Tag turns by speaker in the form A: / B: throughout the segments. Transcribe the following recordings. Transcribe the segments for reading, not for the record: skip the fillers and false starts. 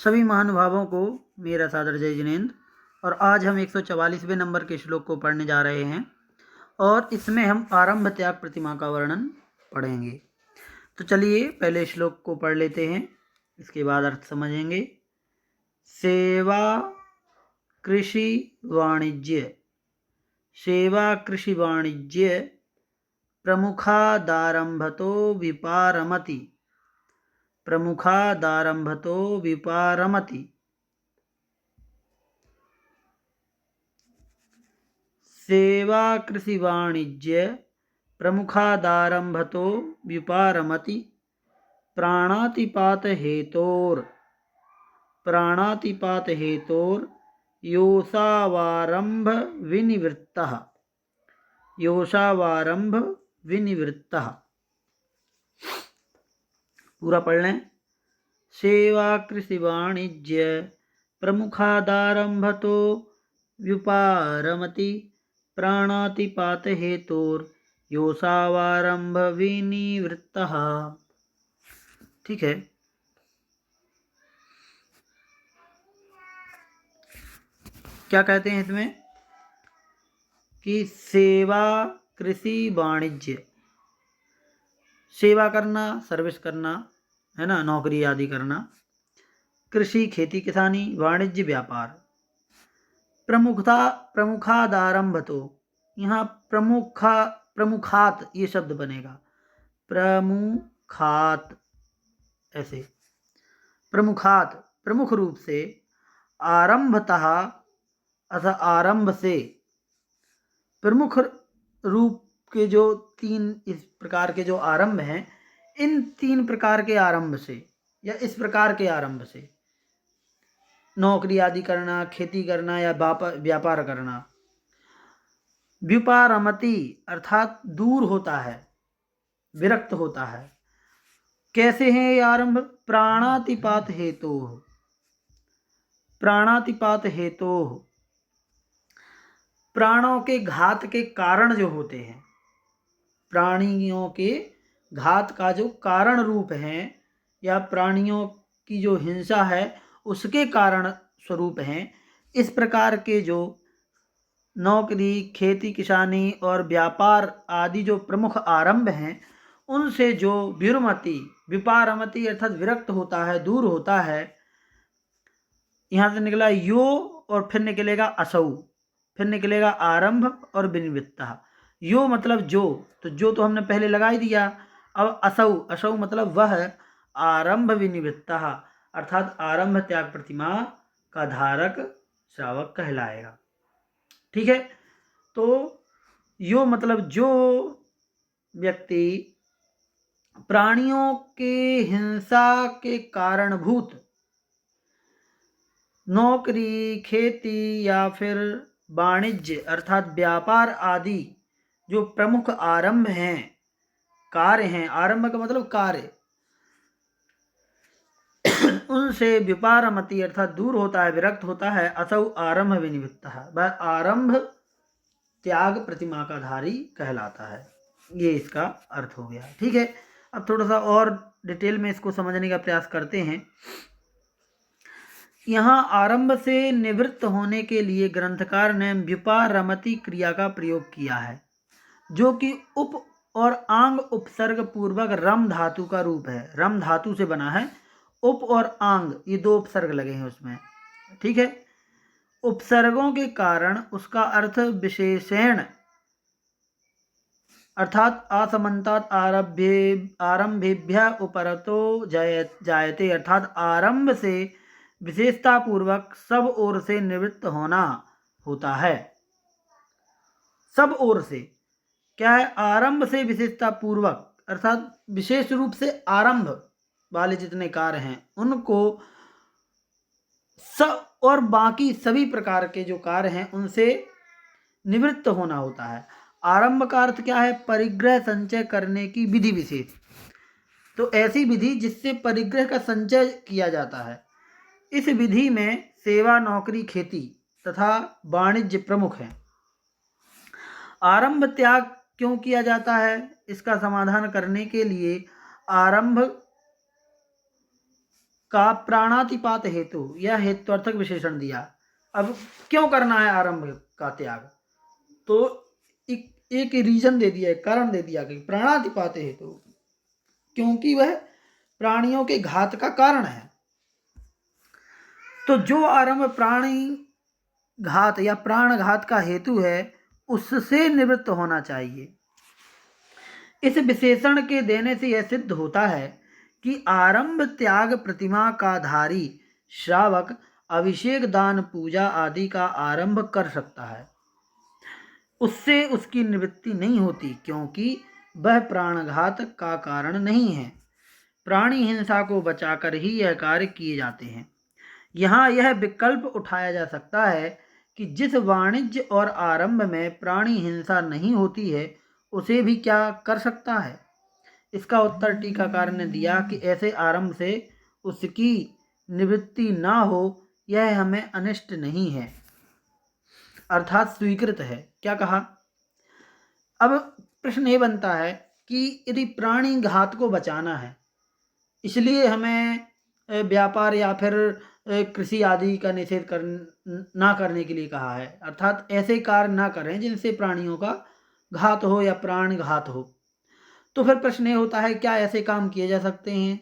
A: सभी महानुभावों को मेरा सादर जय जिनेंद्र। और आज हम 144वें नंबर के श्लोक को पढ़ने जा रहे हैं और इसमें हम आरंभ त्याग प्रतिमा का वर्णन पढ़ेंगे। तो चलिए पहले श्लोक को पढ़ लेते हैं, इसके बाद अर्थ समझेंगे। सेवा कृषि वाणिज्य, सेवा कृषि वाणिज्य प्रमुखादारंभतो विपारमति, प्रमुखादारंभतो विपारमति। सेवा कृषि वाणिज्य प्रमुखादारंभतो विपारमति, प्राणातिपात हेतोर, प्राणातिपात हेतोर योषावारंभ विनिवृत्तः, योषावारंभ विनिवृत्तः। पूरा पढ़ लें। सेवा कृषि वाणिज्य प्रमुखादारंभतो व्युपारमति, प्राणातिपात हेतोर योषावारंभ विनिवृत्तः। ठीक है। क्या कहते हैं इसमें कि सेवा कृषि वाणिज्य, सेवा करना, सर्विस करना है ना, नौकरी आदि करना, कृषि खेती किसानी, वाणिज्य व्यापार, प्रमुखादारंभ, तो यहाँ प्रमुखात ये शब्द बनेगा, प्रमुखात, ऐसे प्रमुखात प्रमुख रूप से, आरंभतः अथवा आरंभ से, प्रमुख रूप के जो तीन इस प्रकार के जो आरंभ हैं, इन तीन प्रकार के आरंभ से या इस प्रकार के आरंभ से नौकरी आदि करना, खेती करना या व्यापार करना। व्युपारमति अर्थात दूर होता है, विरक्त होता है। कैसे हैं ये आरंभ? प्राणातिपात हेतु, प्राणातिपात हेतु, प्राणों के घात के कारण जो होते हैं, प्राणियों के घात का जो कारण रूप है या प्राणियों की जो हिंसा है उसके कारण स्वरूप हैं, इस प्रकार के जो नौकरी, खेती किसानी और व्यापार आदि जो प्रमुख आरंभ हैं, उनसे जो विरमति, विपारमति अर्थात विरक्त होता है, दूर होता है। यहाँ से निकला यो और फिर निकलेगा असौ, फिर निकलेगा आरंभ और विनिवृत्तः। यो मतलब जो, तो जो तो हमने पहले लगा ही दिया। अब असौ, असौ मतलब वह, आरंभ विनिवृत्तः अर्थात आरंभ त्याग प्रतिमा का धारक श्रावक कहलाएगा। ठीक है। तो यो मतलब जो व्यक्ति प्राणियों के हिंसा के कारणभूत नौकरी, खेती या फिर वाणिज्य अर्थात व्यापार आदि जो प्रमुख आरंभ हैं, कार्य हैं, आरंभ का मतलब कार्य, उनसे विपारमति अर्थात दूर होता है, विरक्त होता है। असौ आरंभ विनिवृत्तः, वह आरंभ त्याग प्रतिमा का धारी कहलाता है। ये इसका अर्थ हो गया। ठीक है। अब थोड़ा सा और डिटेल में इसको समझने का प्रयास करते हैं। यहाँ आरंभ से निवृत्त होने के लिए ग्रंथकार ने व्युपारमति क्रिया का प्रयोग किया है, जो कि उप और आंग उपसर्ग पूर्वक रम धातु का रूप है। रम धातु से बना है। उप और आंग ये दो उपसर्ग लगे हैं उसमें। ठीक है। उपसर्गों के कारण उसका अर्थ विशेषण अर्थात असमन्तात आरंभेभ्य उपरतो जायते अर्थात आरंभ से विशेषता पूर्वक सब ओर से निवृत्त होना होता है। सब ओर से क्या है? आरंभ से विशेषता पूर्वक अर्थात विशेष रूप से आरंभ वाले जितने कार्य हैं उनको सब और बाकी सभी प्रकार के जो कार्य हैं उनसे निवृत्त होना होता है। आरंभ का अर्थ क्या है? परिग्रह संचय करने की विधि विशेष। तो ऐसी विधि जिससे परिग्रह का संचय किया जाता है। इस विधि में सेवा, नौकरी, खेती तथा वाणिज्य प्रमुख हैं। आरंभ त्याग क्यों किया जाता है? इसका समाधान करने के लिए आरंभ का प्राणातिपात हेतु, यह हेत्वार्थक विशेषण दिया। अब क्यों करना है आरंभ का त्याग, तो एक रीजन दे दिया, एक कारण दे दिया कि प्राणातिपात हेतु, क्योंकि वह प्राणियों के घात का कारण है। तो जो आरंभ प्राणी घात या प्राण घात का हेतु है उससे निवृत्त होना चाहिए। इस विशेषण के देने से यह सिद्ध होता है कि आरंभ त्याग प्रतिमा का धारी श्रावक अभिषेक दान पूजा आदि का आरंभ कर सकता है, उससे उसकी निवृत्ति नहीं होती, क्योंकि वह प्राणघात का कारण नहीं है। प्राणी हिंसा को बचाकर ही यह कार्य किए जाते हैं। यहाँ यह विकल्प उठाया जा सकता है कि जिस वाणिज्य और आरंभ में प्राणी हिंसा नहीं होती है उसे भी क्या कर सकता है। इसका उत्तर टीकाकार ने दिया कि ऐसे आरंभ से उसकी निवृत्ति ना हो यह हमें अनिष्ट नहीं है, अर्थात स्वीकृत है। क्या कहा। अब प्रश्न ये बनता है कि यदि प्राणी घात को बचाना है, इसलिए हमें व्यापार या फिर कृषि आदि का निषेध ना करने के लिए कहा है, अर्थात ऐसे कार्य ना करें जिनसे प्राणियों का घात हो या प्राण घात हो। तो फिर प्रश्न ये होता है क्या ऐसे काम किए जा सकते हैं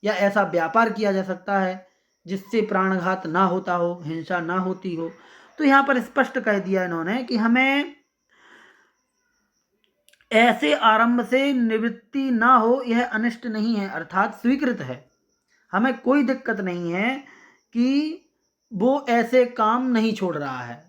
A: या ऐसा व्यापार किया जा सकता है जिससे प्राणघात ना होता हो, हिंसा ना होती हो। तो यहाँ पर स्पष्ट कह दिया इन्होंने कि हमें ऐसे आरंभ से निवृत्ति ना हो यह अनिष्ट नहीं है, अर्थात स्वीकृत है। हमें कोई दिक्कत नहीं है कि वो ऐसे काम नहीं छोड़ रहा है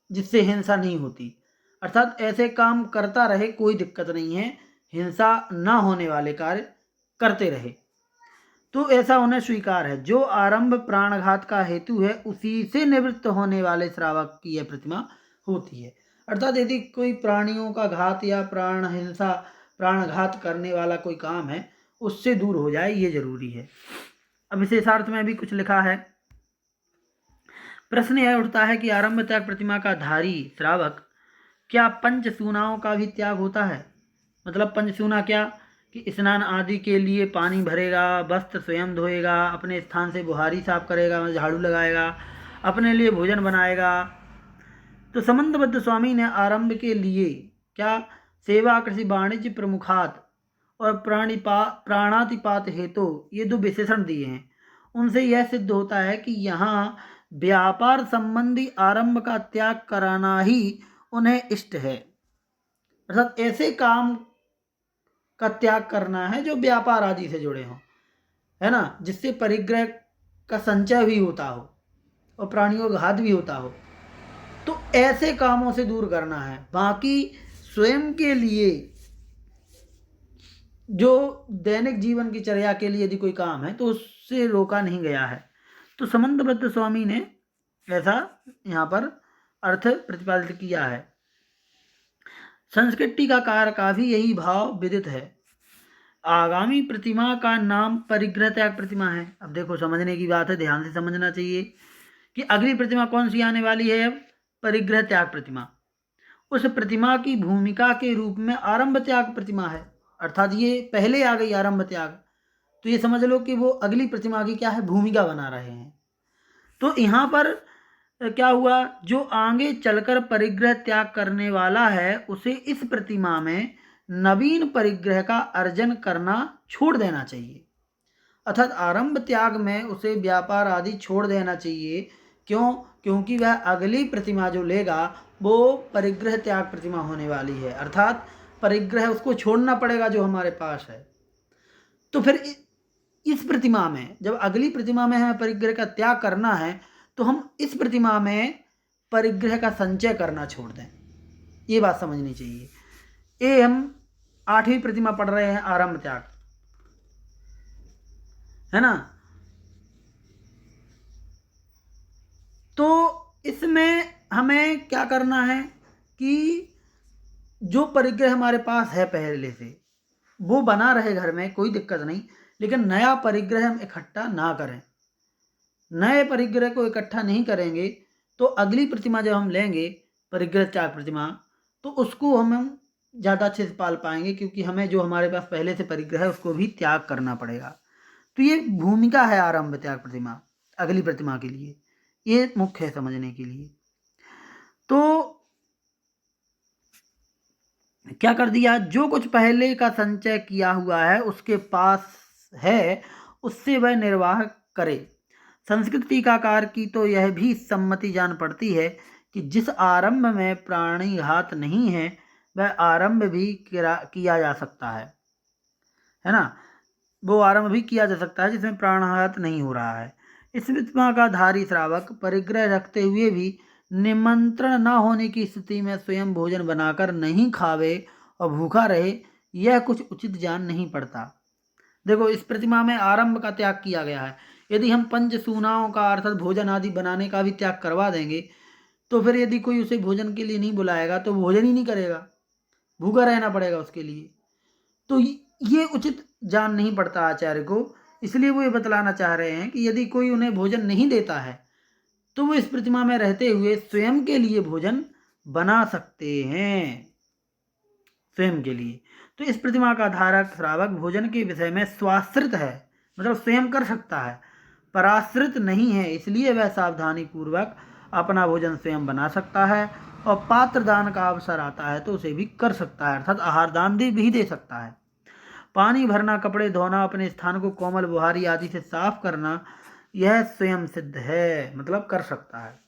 A: जिससे हिंसा नहीं होती, अर्थात ऐसे काम करता रहे, कोई दिक्कत नहीं है, हिंसा ना होने वाले कार्य करते रहे, तो ऐसा उन्हें स्वीकार है। जो आरंभ प्राणघात का हेतु है उसी से निवृत्त होने वाले श्रावक की यह प्रतिमा होती है। अर्थात यदि कोई प्राणियों का घात या प्राण हिंसा प्राणघात करने वाला कोई काम है उससे दूर हो जाए, ये जरूरी है। अब विशेषार्थ में भी कुछ लिखा है। प्रश्न यह उठता है कि आरंभ त्याग प्रतिमा का धारी श्रावक क्या पंचसूनाओं का भी त्याग होता है। मतलब पंचसूना क्या कि स्नान आदि के लिए पानी भरेगा, वस्त्र स्वयं धोएगा, अपने स्थान से बुहारी साफ करेगा, झाड़ू लगाएगा, अपने लिए भोजन बनाएगा। तो समंतबद्ध स्वामी ने आरंभ के लिए क्या सेवा कृषि वाणिज्य प्रमुखात और प्राणातिपात हेतु ये दो विशेषण दिए हैं। उनसे यह सिद्ध होता है कि यहाँ व्यापार संबंधी आरंभ का त्याग कराना ही उन्हें इष्ट है, अर्थात ऐसे काम का त्याग करना है जो व्यापार आदि से जुड़े हों, है ना, जिससे परिग्रह का संचय भी होता हो और प्राणियों का घात भी होता हो, तो ऐसे कामों से दूर करना है। बाकी स्वयं के लिए जो दैनिक जीवन की चर्या के लिए यदि कोई काम है तो उससे रोका नहीं गया है। तो समंतबद्ध स्वामी ने ऐसा यहाँ पर अर्थ प्रतिपादित किया है। संस्कृत टीकाकार का भी यही भाव विदित है। आगामी प्रतिमा का नाम परिग्रह त्याग प्रतिमा है। अब देखो समझने की बात है, ध्यान से समझना चाहिए कि अगली प्रतिमा कौन सी आने वाली है। अब परिग्रह त्याग प्रतिमा, उस प्रतिमा की भूमिका के रूप में आरंभ त्याग प्रतिमा है, अर्थात ये पहले आ गई आरंभ त्याग, तो ये समझ लो कि वो अगली प्रतिमा की क्या है, भूमिका बना रहे हैं। तो यहाँ पर क्या हुआ, जो आगे चलकर परिग्रह त्याग करने वाला है उसे इस प्रतिमा में नवीन परिग्रह का अर्जन करना छोड़ देना चाहिए, अर्थात आरंभ त्याग में उसे व्यापार आदि छोड़ देना चाहिए। क्यों, क्योंकि वह अगली प्रतिमा जो लेगा वो परिग्रह त्याग प्रतिमा होने वाली है, अर्थात परिग्रह उसको छोड़ना पड़ेगा जो हमारे पास है। तो फिर इस प्रतिमा में, जब अगली प्रतिमा में हमें परिग्रह का त्याग करना है तो हम इस प्रतिमा में परिग्रह का संचय करना छोड़ दें, ये बात समझनी चाहिए। ये हम 8वीं प्रतिमा पढ़ रहे हैं, आरंभ त्याग, है ना। तो इसमें हमें क्या करना है कि जो परिग्रह हमारे पास है पहले से वो बना रहे घर में, कोई दिक्कत नहीं, लेकिन नया परिग्रह हम इकट्ठा ना करें। नए परिग्रह को इकट्ठा नहीं करेंगे तो अगली प्रतिमा जब हम लेंगे परिग्रह त्याग प्रतिमा, तो उसको हम ज़्यादा अच्छे से पाल पाएंगे, क्योंकि हमें जो हमारे पास पहले से परिग्रह है उसको भी त्याग करना पड़ेगा। तो ये भूमिका है आरंभ त्याग प्रतिमा अगली प्रतिमा के लिए, ये मुख्य है समझने के लिए। तो क्या कर दिया, जो कुछ पहले का संचय किया हुआ है उसके पास है, उससे वह निर्वाह करे। संस्कृत टीकाकार की तो यह भी सम्मति जान पड़ती है कि जिस आरंभ में प्राणिघात नहीं है वह आरंभ भी किया जा सकता है ना, वो आरंभ भी किया जा सकता है जिसमें प्राणघात नहीं हो रहा है। इस प्रतिमा का धारी श्रावक परिग्रह रखते हुए भी निमंत्रण न होने की स्थिति में स्वयं भोजन बनाकर नहीं खावे और भूखा रहे, यह कुछ उचित जान नहीं पड़ता। देखो, इस प्रतिमा में आरंभ का त्याग किया गया है। यदि हम पंच सूनाओं का अर्थात भोजन आदि बनाने का भी त्याग करवा देंगे तो फिर यदि कोई उसे भोजन के लिए नहीं बुलाएगा तो भोजन ही नहीं करेगा, भूखा रहना पड़ेगा उसके लिए। तो ये उचित जान नहीं पड़ता आचार्य को, इसलिए वो ये बतलाना चाह रहे हैं कि यदि कोई उन्हें भोजन नहीं देता है तो वो इस प्रतिमा में रहते हुए स्वयं के लिए भोजन बना सकते हैं, स्वयं के लिए। तो इस प्रतिमा का धारक श्रावक भोजन के विषय में स्वाश्रित है, मतलब स्वयं कर सकता है, पराश्रित नहीं है, इसलिए वह सावधानी पूर्वक अपना भोजन स्वयं बना सकता है और पात्र दान का अवसर आता है तो उसे भी कर सकता है, अर्थात आहार दान भी दे सकता है। पानी भरना, कपड़े धोना, अपने स्थान को कोमल बुहारी आदि से साफ करना, यह स्वयं सिद्ध है, मतलब कर सकता है।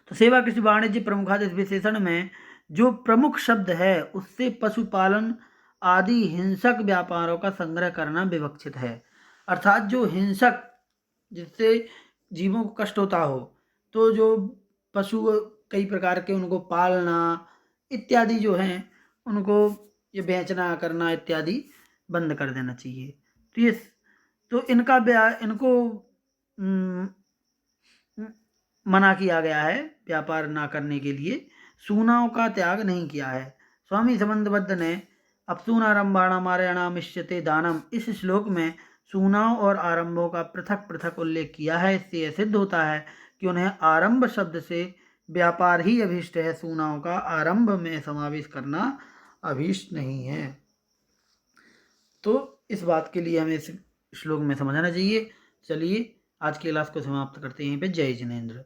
A: तो सेवा कृषि वाणिज्य प्रमुखादि इस विशेषण में जो प्रमुख शब्द है उससे पशुपालन आदि हिंसक व्यापारों का संग्रह करना विवक्षित है, अर्थात जो हिंसक जिससे जीवों को कष्ट होता हो, तो जो पशु कई प्रकार के उनको पालना इत्यादि जो हैं उनको ये बेचना करना इत्यादि बंद कर देना चाहिए। तो ये तो इनको मना किया गया है व्यापार ना करने के लिए, सूनाओं का त्याग नहीं किया है। स्वामी संबंधबद्ध ने अपसूनारंभाणाम आर्याणामिष्यते दानम इस श्लोक में सूनाओं और आरंभों का पृथक पृथक उल्लेख किया है। इससे यह सिद्ध होता है कि उन्हें आरंभ शब्द से व्यापार ही अभीष्ट है, सूनाओं का आरंभ में समावेश करना अभीष्ट नहीं है। तो इस बात के लिए हमें इस श्लोक में समझना चाहिए। चलिए आज की क्लास को समाप्त करते हैं। पे जय जिनेन्द्र।